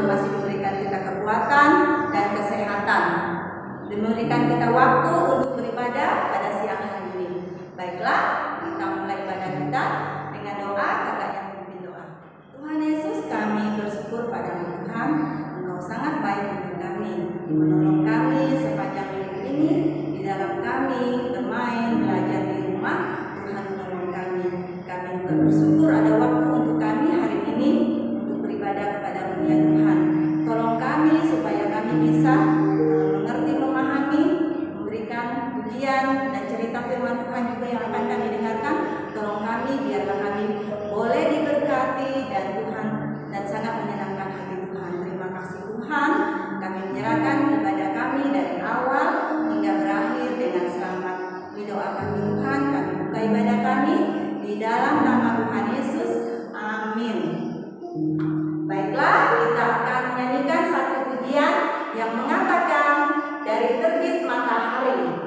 masih memberikan kita kekuatan dan kesehatan, memberikan kita waktu untuk beribadah pada siang hari ini. Baiklah, kita mulai ibadah kita dengan doa. Kakak yang memimpin doa. Tuhan Yesus, kami bersyukur padamu Tuhan, Engkau sangat baik untuk kami, menolong kami sepanjang minggu ini, di dalam kami bermain, belajar di rumah. Tuhan menolong kami. Kami juga bersyukur ada waktu untuk kami hari ini untuk beribadah kepada-Mu ya Tuhan. Tolong kami supaya kami bisa mengerti, memahami, memberikan pujian dan cerita firman Tuhan juga yang akan kami dengarkan. Tolong kami, biarlah kami boleh diberkati dan Tuhan dan sangat menyenangkan hati Tuhan. Terima kasih Tuhan. Kami menyerahkan ibadah kami dari awal hingga berakhir dengan selamat. Didoakan Tuhan, kami buka ibadah kami di dalam nama Tuhan Yesus. Amin. Baiklah, kita akan menyanyikan satu pujian yang mengatakan dari terbit matahari.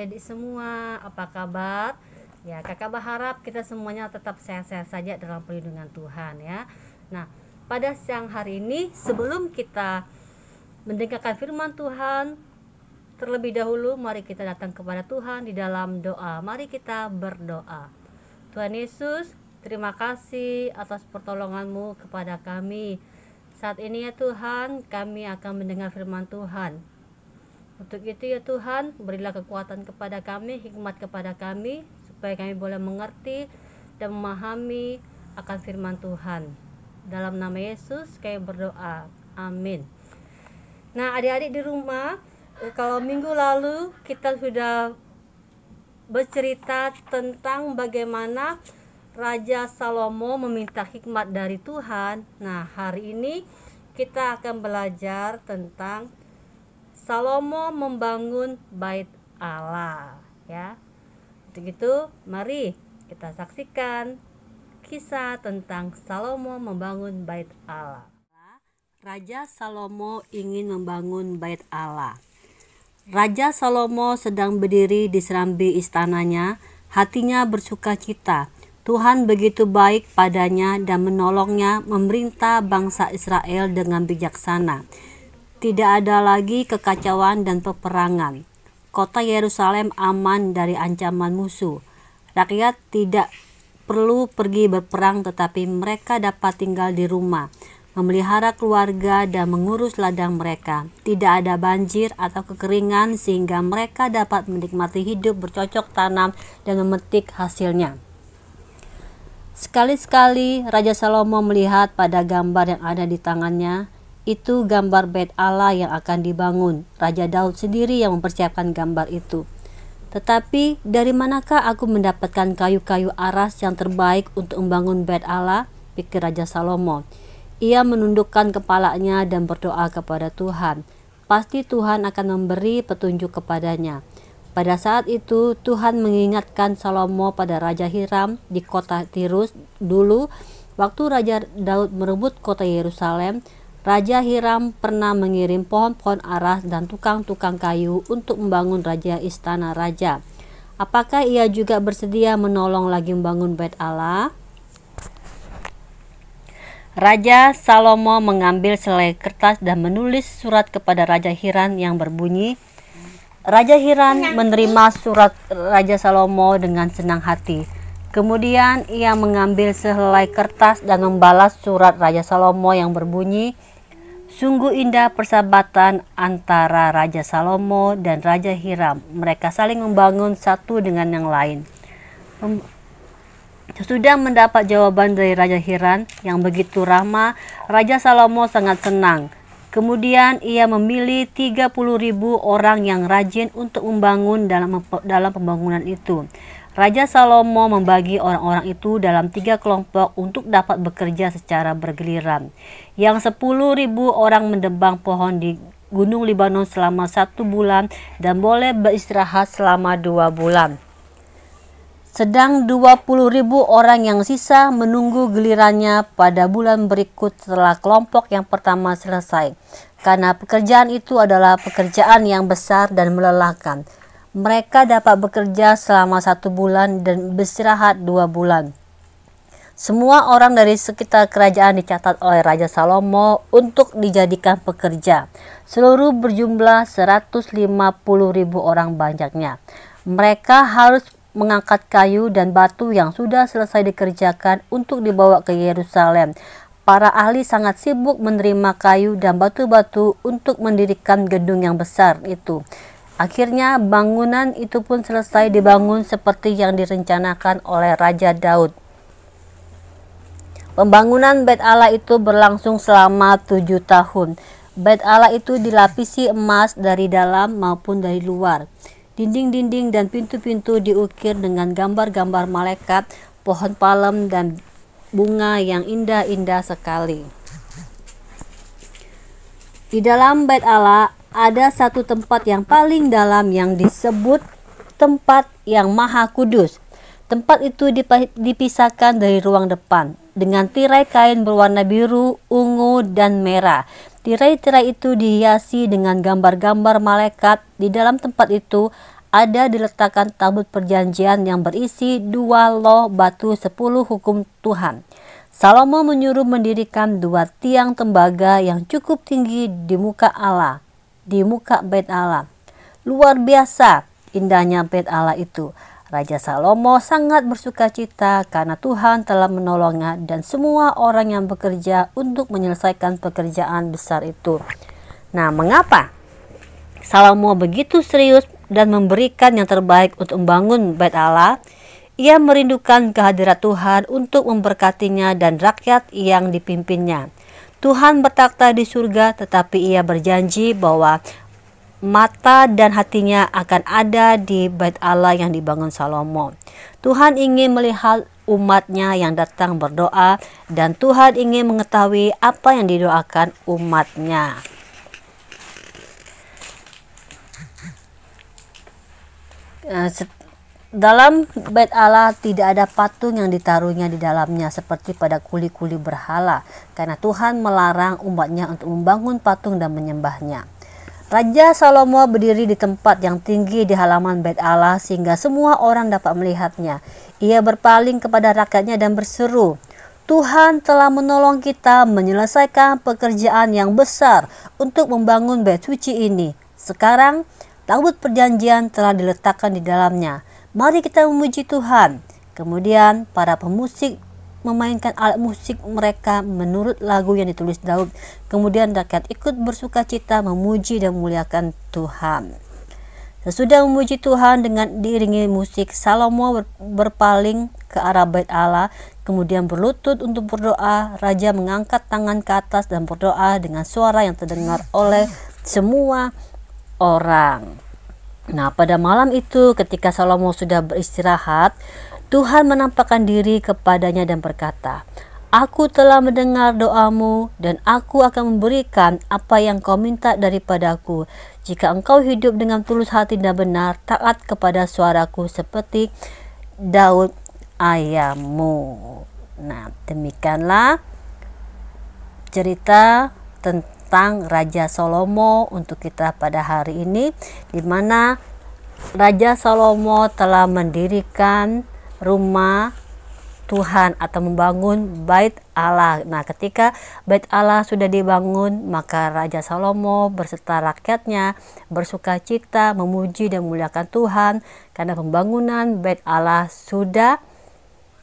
adik-adik semua, apa kabar? Ya, kakak berharap kita semuanya tetap sehat-sehat saja dalam perlindungan Tuhan ya. Nah, pada siang hari ini sebelum kita mendengarkan firman Tuhan, terlebih dahulu mari kita datang kepada Tuhan di dalam doa. Mari kita berdoa. Tuhan Yesus, terima kasih atas pertolongan-Mu kepada kami. Saat ini ya Tuhan, kami akan mendengar firman Tuhan. Untuk itu ya Tuhan, berilah kekuatan kepada kami, hikmat kepada kami, supaya kami boleh mengerti dan memahami akan firman Tuhan. Dalam nama Yesus kami berdoa, amin. Nah, adik-adik di rumah, kalau minggu lalu kita sudah bercerita tentang bagaimana Raja Salomo meminta hikmat dari Tuhan. Nah, hari ini kita akan belajar tentang Salomo membangun bait Allah, ya. Untuk itu, mari kita saksikan kisah tentang Salomo membangun bait Allah. Raja Salomo ingin membangun bait Allah. Raja Salomo sedang berdiri di serambi istananya, hatinya bersuka cita. Tuhan begitu baik padanya dan menolongnya memerintah bangsa Israel dengan bijaksana. Tidak ada lagi kekacauan dan peperangan. Kota Yerusalem aman dari ancaman musuh. Rakyat tidak perlu pergi berperang, tetapi mereka dapat tinggal di rumah, memelihara keluarga dan mengurus ladang mereka. Tidak ada banjir atau kekeringan sehingga mereka dapat menikmati hidup bercocok tanam dan memetik hasilnya. Sekali-sekali Raja Salomo melihat pada gambar yang ada di tangannya, itu gambar bait Allah yang akan dibangun. Raja Daud sendiri yang mempersiapkan gambar itu. Tetapi dari manakah aku mendapatkan kayu-kayu aras yang terbaik untuk membangun bait Allah? Pikir Raja Salomo. Ia menundukkan kepalanya dan berdoa kepada Tuhan. Pasti Tuhan akan memberi petunjuk kepadanya. Pada saat itu Tuhan mengingatkan Salomo pada Raja Hiram di kota Tirus dulu. Waktu Raja Daud merebut kota Yerusalem, Raja Hiram pernah mengirim pohon-pohon aras dan tukang-tukang kayu untuk membangun istana raja. Apakah ia juga bersedia menolong lagi membangun bait Allah? Raja Salomo mengambil selai kertas dan menulis surat kepada Raja Hiram yang berbunyi, Raja Hiram menerima surat Raja Salomo dengan senang hati. Kemudian ia mengambil sehelai kertas dan membalas surat Raja Salomo yang berbunyi, sungguh indah persahabatan antara Raja Salomo dan Raja Hiram. Mereka saling membangun satu dengan yang lain. Sesudah mendapat jawaban dari Raja Hiram yang begitu ramah, Raja Salomo sangat senang. Kemudian ia memilih 30.000 orang yang rajin untuk membangun dalam pembangunan itu. Raja Salomo membagi orang-orang itu dalam 3 kelompok untuk dapat bekerja secara bergiliran. Yang 10.000 orang mendebang pohon di Gunung Libanon selama 1 bulan dan boleh beristirahat selama 2 bulan. Sedang 20.000 orang yang sisa menunggu gilirannya pada bulan berikut setelah kelompok yang pertama selesai. Karena pekerjaan itu adalah pekerjaan yang besar dan melelahkan. Mereka dapat bekerja selama 1 bulan dan beristirahat 2 bulan. Semua orang dari sekitar kerajaan dicatat oleh Raja Salomo untuk dijadikan pekerja. Seluruh berjumlah 150.000 orang banyaknya. Mereka harus mengangkat kayu dan batu yang sudah selesai dikerjakan untuk dibawa ke Yerusalem. Para ahli sangat sibuk menerima kayu dan batu-batu untuk mendirikan gedung yang besar itu. Akhirnya bangunan itu pun selesai dibangun seperti yang direncanakan oleh Raja Daud. Pembangunan bait Allah itu berlangsung selama 7 tahun. Bait Allah itu dilapisi emas dari dalam maupun dari luar. Dinding-dinding dan pintu-pintu diukir dengan gambar-gambar malaikat, pohon palem dan bunga yang indah-indah sekali. Di dalam bait Allah ada satu tempat yang paling dalam yang disebut tempat yang maha kudus. Tempat itu dipisahkan dari ruang depan dengan tirai kain berwarna biru, ungu, dan merah. Tirai-tirai itu dihiasi dengan gambar-gambar malaikat. Di dalam tempat itu ada diletakkan tabut perjanjian yang berisi 2 loh batu 10 hukum Tuhan. Salomo menyuruh mendirikan 2 tiang tembaga yang cukup tinggi di muka Allah, di muka bait Allah. Luar biasa indahnya bait Allah itu. Raja Salomo sangat bersukacita karena Tuhan telah menolongnya dan semua orang yang bekerja untuk menyelesaikan pekerjaan besar itu. Nah, mengapa Salomo begitu serius dan memberikan yang terbaik untuk membangun bait Allah? Ia merindukan kehadirat Tuhan untuk memberkatinya dan rakyat yang dipimpinnya. Tuhan bertakhta di surga, tetapi ia berjanji bahwa mata dan hatinya akan ada di bait Allah yang dibangun Salomo. Tuhan ingin melihat umatnya yang datang berdoa, dan Tuhan ingin mengetahui apa yang didoakan umatnya. Dalam bait Allah tidak ada patung yang ditaruhnya di dalamnya seperti pada kuli-kuli berhala, karena Tuhan melarang umatnya untuk membangun patung dan menyembahnya. Raja Salomo berdiri di tempat yang tinggi di halaman bait Allah sehingga semua orang dapat melihatnya. Ia berpaling kepada rakyatnya dan berseru, Tuhan telah menolong kita menyelesaikan pekerjaan yang besar untuk membangun bait suci ini. Sekarang tabut perjanjian telah diletakkan di dalamnya. Mari kita memuji Tuhan. Kemudian para pemusik memainkan alat musik mereka menurut lagu yang ditulis Daud. Kemudian rakyat ikut bersuka cita memuji dan memuliakan Tuhan. Sesudah memuji Tuhan dengan diiringi musik, Salomo berpaling ke arah bait Allah, kemudian berlutut untuk berdoa. Raja mengangkat tangan ke atas dan berdoa dengan suara yang terdengar oleh semua orang. Nah, pada malam itu ketika Salomo sudah beristirahat, Tuhan menampakkan diri kepadanya dan berkata, Aku telah mendengar doamu dan aku akan memberikan apa yang kau minta daripadaku. Jika engkau hidup dengan tulus hati dan benar, taat kepada suaraku seperti Daud ayahmu. Nah, demikianlah cerita tentang Raja Salomo untuk kita pada hari ini, di mana Raja Salomo telah mendirikan rumah Tuhan atau membangun bait Allah. Nah, ketika bait Allah sudah dibangun, maka Raja Salomo berserta rakyatnya bersuka cita memuji dan memuliakan Tuhan karena pembangunan bait Allah sudah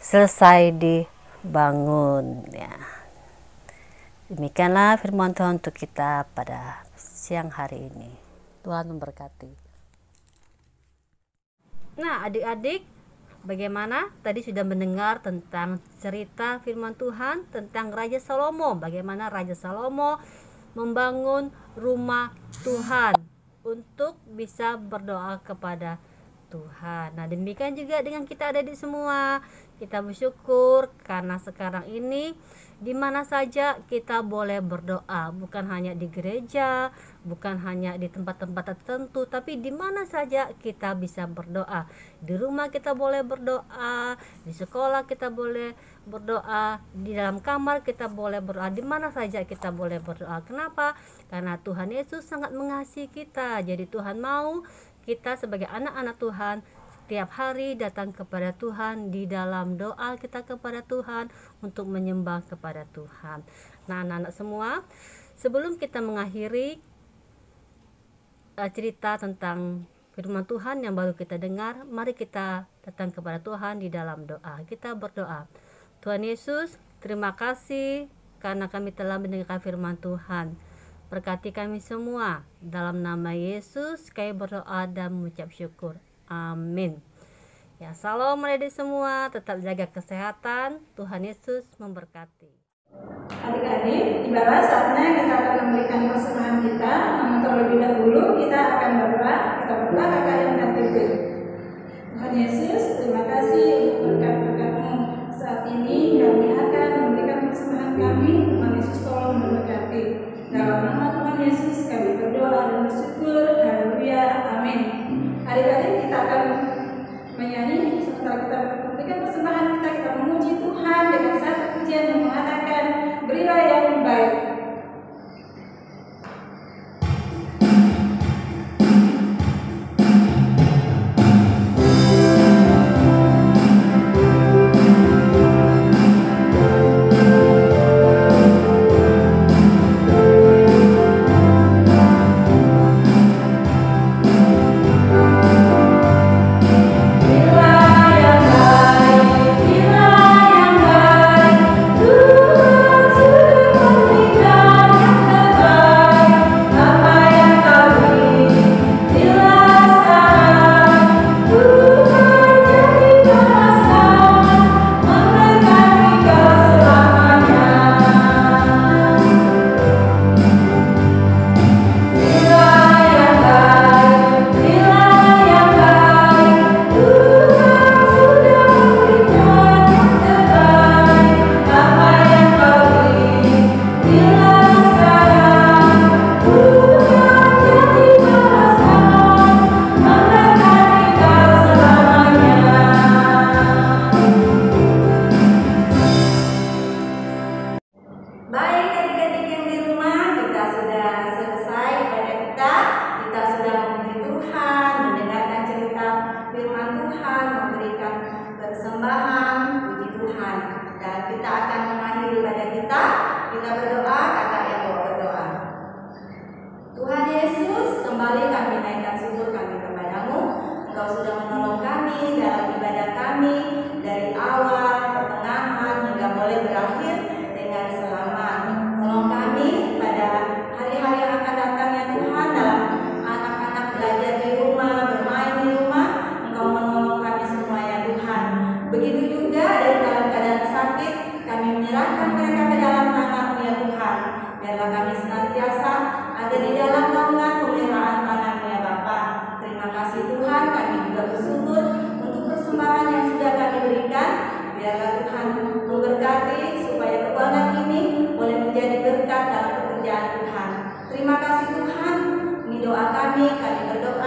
selesai dibangun. Ya. Demikianlah firman Tuhan untuk kita pada siang hari ini. Tuhan memberkati. Nah, adik-adik, bagaimana tadi sudah mendengar tentang cerita firman Tuhan tentang Raja Salomo, bagaimana Raja Salomo membangun rumah Tuhan untuk bisa berdoa kepada Tuhan. Nah, demikian juga dengan kita ada di semua. Kita bersyukur karena sekarang ini di mana saja kita boleh berdoa, bukan hanya di gereja, bukan hanya di tempat-tempat tertentu, tapi di mana saja kita bisa berdoa. Di rumah kita boleh berdoa, di sekolah kita boleh berdoa, di dalam kamar kita boleh berdoa, di mana saja kita boleh berdoa. Kenapa? Karena Tuhan Yesus sangat mengasihi kita. Jadi Tuhan mau kita sebagai anak-anak Tuhan setiap hari datang kepada Tuhan di dalam doa kita kepada Tuhan untuk menyembah kepada Tuhan. Nah, anak-anak semua, sebelum kita mengakhiri cerita tentang firman Tuhan yang baru kita dengar, mari kita datang kepada Tuhan di dalam doa. Kita berdoa. Tuhan Yesus, terima kasih karena kami telah mendengarkan firman Tuhan. Berkati kami semua. Dalam nama Yesus kami berdoa dan mengucap syukur. Amin. Ya, salam adik semua, tetap jaga kesehatan. Tuhan Yesus memberkati. Adik-adik, tibalah saatnya kita akan memberikan persembahan kita. Namun terlebih dahulu kita akan berdoa. Kita berdoa kakak yang tertutup. Tuhan Yesus, terima kasih untuk berkat-berkat-Mu. Saat ini kami akan memberikan persembahan kami. Tuhan Yesus tolong memberkati. Dalam nama Tuhan Yesus kami berdoa dan bersyukur. Haleluya. Amin. Adik-adik, kita akan menyanyi setelah kita memberikan persembahan kita memuji Tuhan dengan satu pujian yang mengatakan berilah yang baik. Bila yang baik senantiasa ada di dalam naungan pemeliharaan tanah-Mu ya Bapa. Terima kasih Tuhan, kami juga bersyukur untuk persembahan yang sudah kami berikan. Biarlah Tuhan memberkati supaya keuangan ini boleh menjadi berkat dalam pekerjaan Tuhan. Terima kasih Tuhan, ini doa kami berdoa